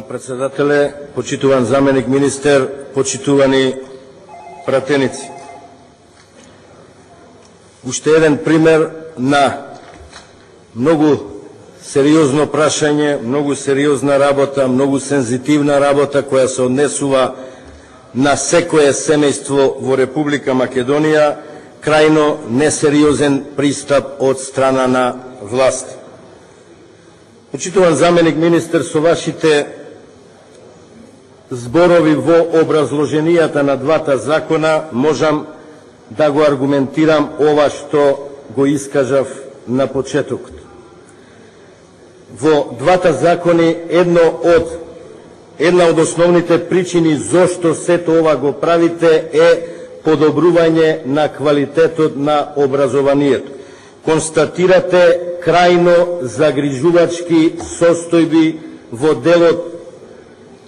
Председателе, почитуван заменик министер, почитувани пратеници. Уште еден пример на многу сериозно прашање, многу сериозна работа, многу сензитивна работа која се однесува на секое семејство во Република Македонија, крајно несериозен пристап од страна на власт. Почитуван заменик министер, со вашите зборови во образложенијата на двата закона можам да го аргументирам ова што го искажав на почетокот. Во двата закони една од основните причини зошто сето ова го правите е подобрување на квалитетот на образованието. Констатирате крајно загрижувачки состојби во делот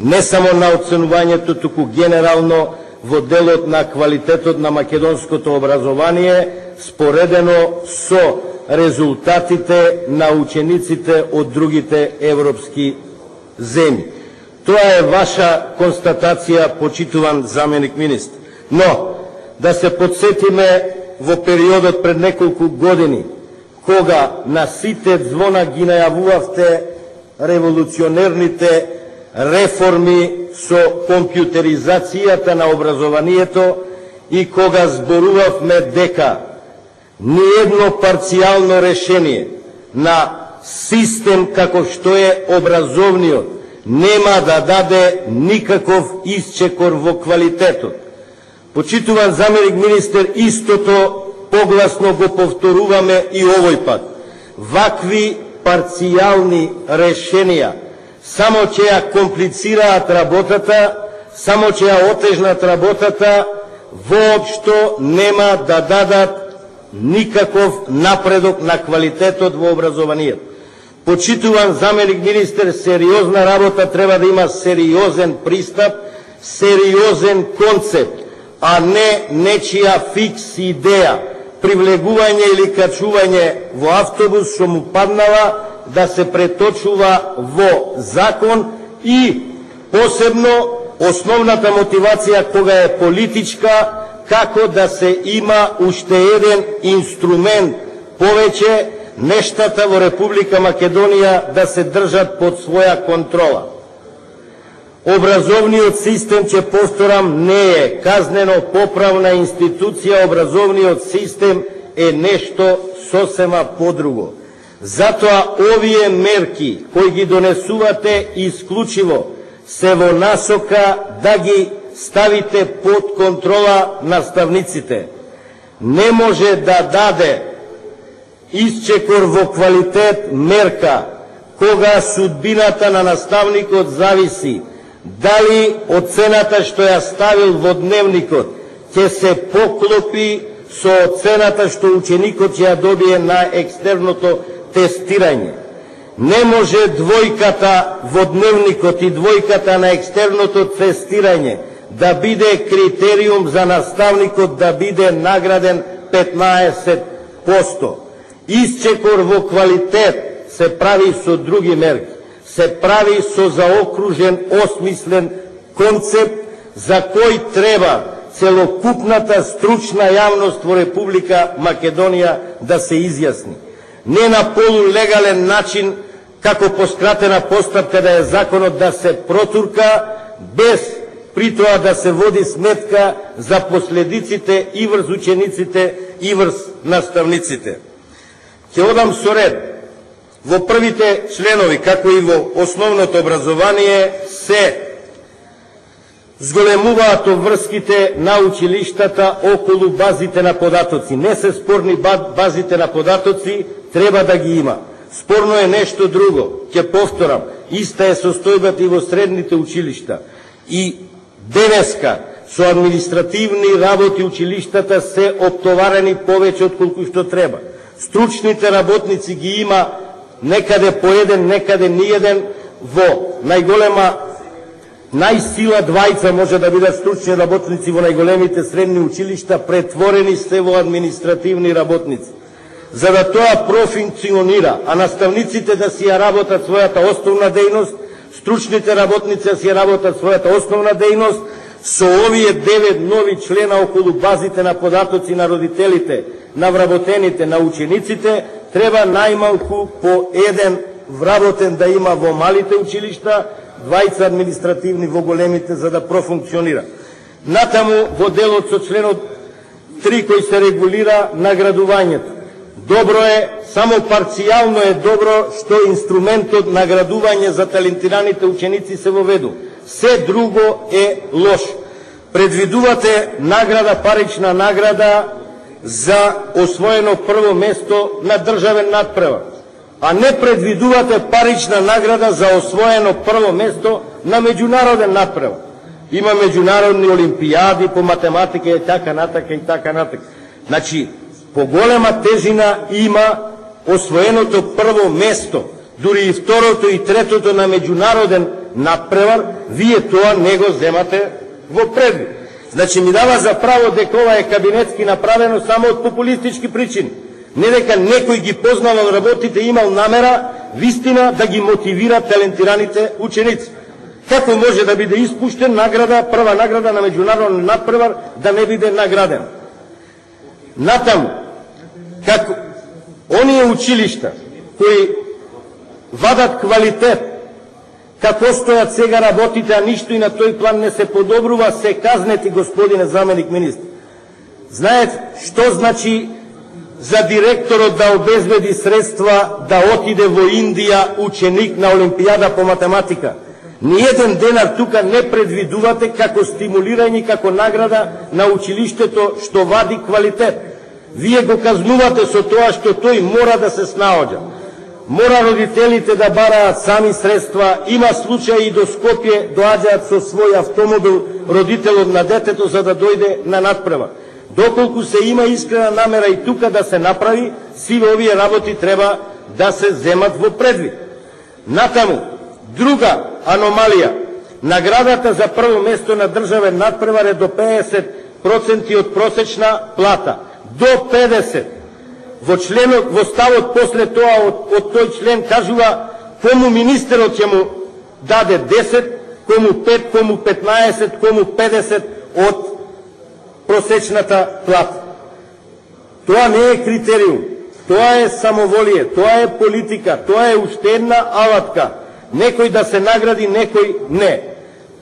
не само на оценувањето, туку генерално во делот на квалитетот на македонското образование, споредено со резултатите на учениците од другите европски земји. Тоа е ваша констатација, почитуван заменик министр. Но, да се подсетиме во периодот пред неколку години, кога на сите звона ги најавувавте револуционерните реформи со компјутеризацијата на образованието и кога зборувавме дека ниедно парцијално решение на систем како што е образовниот нема да даде никаков исчекор во квалитетот. Почитуван заменик министер, истото погласно го повторуваме и овој пат. Вакви парцијални решенија само ќе ја комплицираат работата, само ќе ја отежнат работата, воопшто нема да дадат никаков напредок на квалитетот во образованието. Почитуван заменик министер, сериозна работа треба да има сериозен пристап, сериозен концепт, а не нечија фикс идеја, привлегување или качување во автобус што му паднала да се преточува во закон и посебно основната мотивација кога е политичка, како да се има уште еден инструмент повеќе нештата во Република Македонија да се држат под своја контрола. Образовниот систем, ќе повторам, не е казнено поправна институција, образовниот систем е нешто сосема подруго. Затоа овие мерки кои ги донесувате исклучиво се во насока да ги ставите под контрола наставниците. Не може да даде исчекор во квалитет мерка кога судбината на наставникот зависи дали оцената што ја ставил во дневникот ќе се поклопи со оцената што ученикот ќе ја добие на екстерното тестирање. Не може двојката во дневникот и двојката на екстерното тестирање да биде критериум за наставникот да биде награден 15%. Исчекор во квалитет се прави со други мерки. Се прави со заокружен, осмислен концепт за кој треба целокупната стручна јавност во Република Македонија да се изјасни. Не на полулегален начин, како по скратена постапка да е законот да се протурка, без при тоа да се води сметка за последиците и врз учениците и врз наставниците. Ќе одам со ред. Во првите членови, како и во основното образование, се зголемуваат обврските на училиштата околу базите на податоци. Не се спорни базите на податоци, треба да ги има. Спорно е нешто друго. Ќе повторам, иста е состојбата и во средните училишта. И денеска со административни работи училиштата се оптоварени повеќе од колку што треба. Стручните работници ги има некаде по еден, некаде ниеден, во најголема, најсила двајца може да бидат стручни работници во најголемите средни училишта, претворени се во административни работници. За да тоа профункционира, а наставниците да си ја работат својата основна дејност, стручните работници си работат својата основна дејност, со овие 9 нови члена околу базите на податоци на родителите, на вработените, на учениците, треба најмалку по еден вработен да има во малите училишта, 20 административни во големите, за да профункционира. Натаму во делот со членот 3 кој се регулира наградувањето. Добро е, само парцијално е добро што инструментот наградување за талентираните ученици се воведу. Се друго е лош. Предвидувате награда, парична награда за освоено прво место на државен надпревар, а не предвидувате парична награда за освоено прво место на меѓународен надпревар. Има меѓународни олимпијади по математика и така натака и така натака. Значи, поголема тежина има освоеното прво место, дури и второто и третото на меѓународен надпревар, вие тоа не го земате во предвид. Значи, ми дава за право дека ова е кабинетски направено само од популистички причини. Не дека некој ги познавал работите и имал намера вистина да ги мотивира талентираните ученици. Како може да биде испуштен награда, прва награда на меѓународен надпревар, да не биде награден? Натаму, како оние училишта кои вадат квалитет, како стојат сега работите, а ништо и на тој план не се подобрува, се казнети, господине заменик министр. Знаете што значи за директорот да обезбеди средства да отиде во Индија ученик на Олимпијада по математика? Ниеден денар тука не предвидувате како стимулирање, како награда на училиштето што вади квалитет. Вие го казнувате со тоа што тој мора да се снаоѓа. Мора родителите да бараат сами средства. Има случаи и до Скопје доаѓаат со свој автомобил родителот на детето за да дојде на надпревар. Доколку се има искрена намера и тука да се направи, сиве овие работи треба да се земат во предвид. Натаму, друга аномалија. Наградата за прво место на државен надпревар е до 50% од просечна плата. До 50%. Во ставот после тоа од тој член кажува кому министерот ќе му даде 10, кому 5, кому 15, кому 50 од просечната плата. Тоа не е критериум, тоа е самоволие, тоа е политика, тоа е уште една алатка. Некој да се награди, некој не.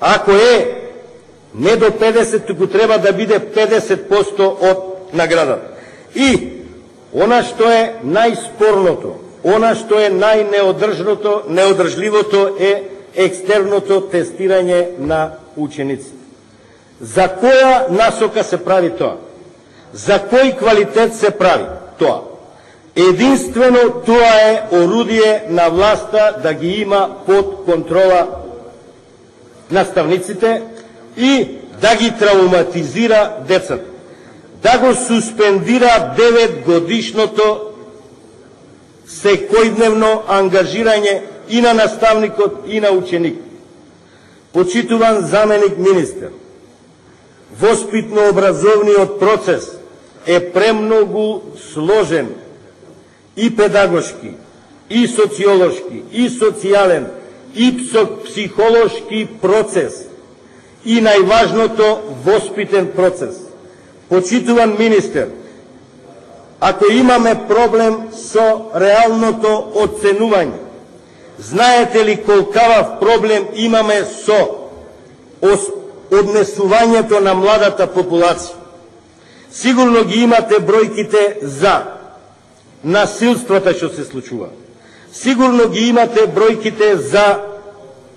Ако е не до 50, туку треба да биде 50% од наградата. И она што е најспорното, она што е неодржливото е екстерното тестирање на учениците. За која насока се прави тоа? За кој квалитет се прави тоа? Единствено тоа е орудие на власта да ги има под контрола наставниците и да ги травматизира децата. Да го суспендира 9-годишното секојдневно ангажирање и на наставникот и на ученик. Почитуван заменик министер, воспитно-образовниот процес е премногу сложен и педагошки, и социолошки, и социјален, и психолошки процес, и најважното воспитен процес. Почитуван министер, ако имаме проблем со реалното оценување, знаете ли колкавав проблем имаме со однесувањето на младата популација? Сигурно ги имате бројките за насилствата што се случува. Сигурно ги имате бројките за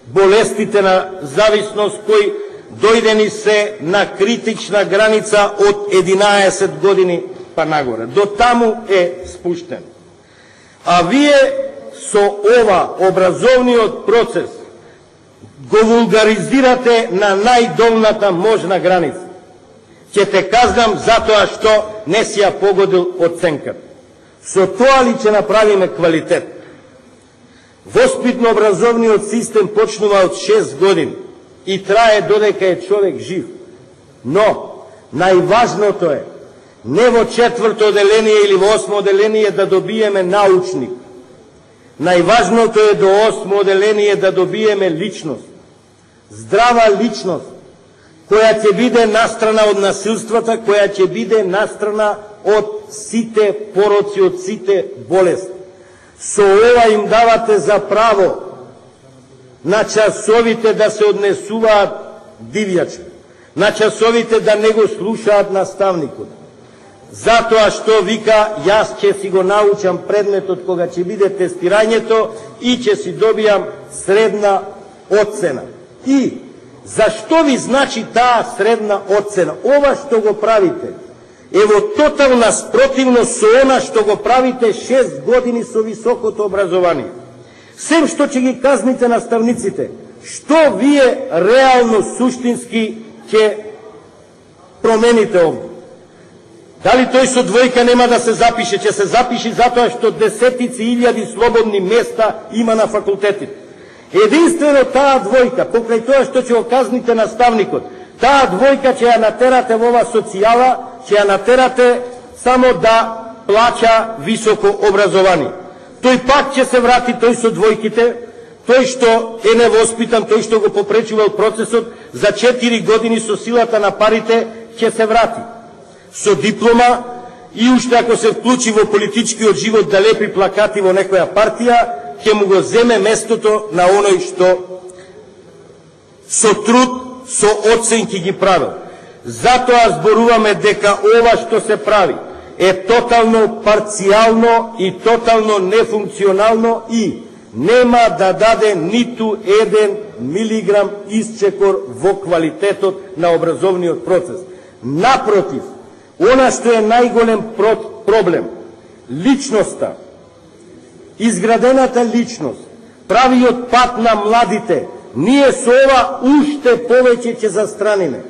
болестите на зависност кои дојдени се на критична граница од 11 години па нагоре. До таму е спуштен. А вие со ова образовниот процес го вулгаризирате на најдолната можна граница. Ќе те казнам затоа што не си ја погодил оценката. Со тоа ли ќе направиме квалитет? Воспитно-образовниот систем почнува од 6 години и трае додека е човек жив. Но, најважното е, не во 4-то оделение или во 8-то оделение да добиеме научник. Најважното е до 8 оделение да добиеме личност, здрава личност, која ќе биде настрана од насилствата, која ќе биде настрана од сите пороци, од сите болести. Со ова им давате за право на часовите да се однесуваат дивјачи, на часовите да не го слушаат наставникот. Затоа што вика, јас ќе си го научам предметот кога ќе биде тестирањето и ќе си добијам средна оцена. И зашто ви значи таа средна оцена? Ова што го правите е во тотална спротивност со она што го правите 6 години со високото образование. Сем што ќе ги казните наставниците, што вие реално суштински ќе промените овде? Дали тој со двојка нема да се запише? Ќе се запиши затоа што десетици илјади слободни места има на факултетите. Единствено таа двојка, покрај тоа што ќе го казните наставникот, таа двојка ќе ја натерате во ова социјала, ќе ја натерате само да плаќа високо образование. Тој пак ќе се врати, тој со двојките, тој што е невоспитан, тој што го попречувал процесот, за 4 години со силата на парите ќе се врати. Со диплома и уште ако се вклучи во политичкиот живот да лепи плакати во некоја партија, ќе му го земе местото на оној што со труд, со оценки ги правил. Затоа зборуваме дека ова што се прави е тотално парцијално и тотално нефункционално и нема да даде ниту 1 милиграм исчекор во квалитетот на образовниот процес. Напротив, она што е најголем проблем, личноста, изградената личност, правиот пат на младите, ние со ова уште повеќе ќе застраниме.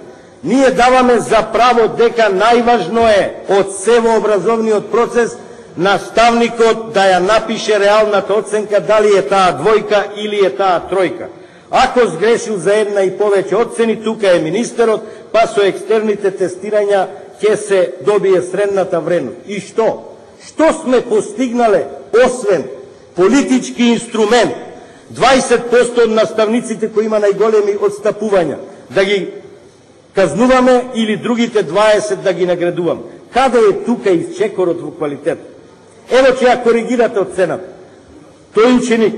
Ние даваме за право дека најважно е од се во образовниот процес наставникот да ја напише реалната оценка дали е таа двојка или е таа тројка. Ако сгрешил за 1 и повеќе оцени, тука е министерот, па со екстерните тестирања ќе се добие средната вредност. И што? Што сме постигнале, освен политички инструмент, 20% од наставниците кои има најголеми отстапувања, да ги казнуваме или другите 20 да ги наградуваме? Каде е тука исчекорот во квалитет? Ево ќе ја коригирате оцената. Тој ученик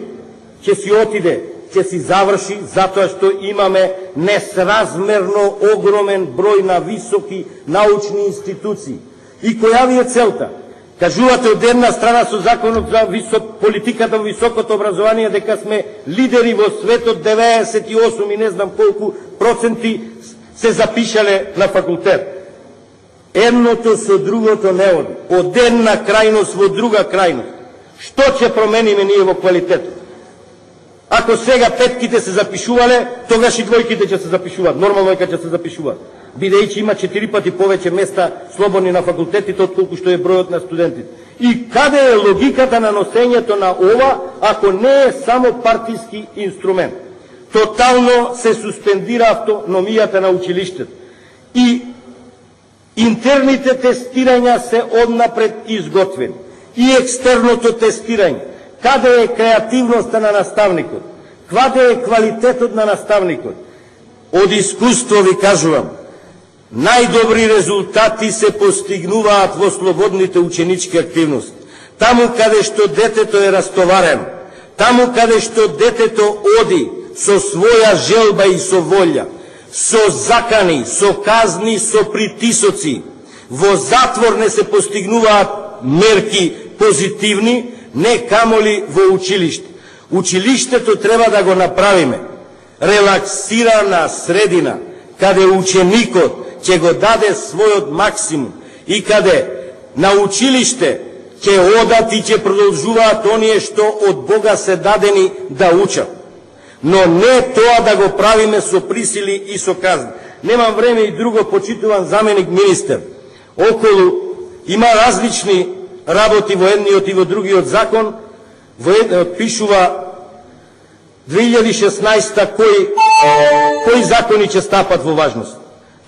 ќе си отиде, ќе си заврши, затоа што имаме несразмерно огромен број на високи научни институции. И која ви е целта? Кажувате од една страна со законот за политиката во високото образование дека сме лидери во светот, 98 и не знам колку проценти се запишале на факултет. Едното со другото не оди. Од една крајност во друга крајност. Што ќе промениме ние во квалитетот? Ако сега петките се запишувале, тогаш и двојките ќе се запишуваат. Нормално е кога ќе се запишуваат. Бидејќи има 4 пати повеќе места слободни на факултетите отколку што е бројот на студентите. И каде е логиката на носењето на ова, ако не е само партиски инструмент? Тотално се суспендира автономијата на училиштето. И интерните тестирања се однапред изготвени. И екстерното тестирање. Каде е креативноста на наставникот? Каде е квалитетот на наставникот? Од искуство ви кажувам, најдобри резултати се постигнуваат во слободните ученички активности. Таму каде што детето е растоварено, таму каде што детето оди со своја желба и со волја, со закани, со казни, со притисоци. Во затвор не се постигнуваат мерки позитивни, не камоли во училиште. Училиштето треба да го направиме релаксирана средина, каде ученикот ќе го даде својот максимум и каде на училиште ќе одат и ќе продолжуваат оние што од Бога се дадени да учат. Но не тоа да го правиме со присили и со казни. Немам време и друго, почитуван заменик министер. Околу има различни работи во едниот и во другиот закон. Во едниот пишува 2016 кои закони ќе стапат во важност.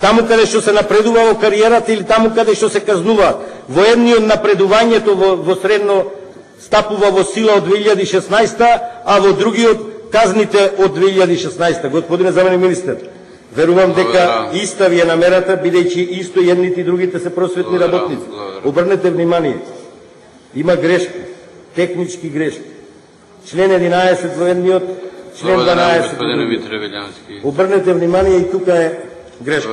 Таму каде што се напредува во кариерата или таму каде што се казнуваат. Во едниот напредувањето во стапува во сила од 2016, а во другиот казните од 2016. Господине заменик министер, верувам дека иста ви е намерата, бидејќи исто едните и другите се просветни работници. Обрнете внимание, има грешки, технички грешки. Член 11 во едниот, член 12 во другиот. Обрнете внимание и тука е грешка.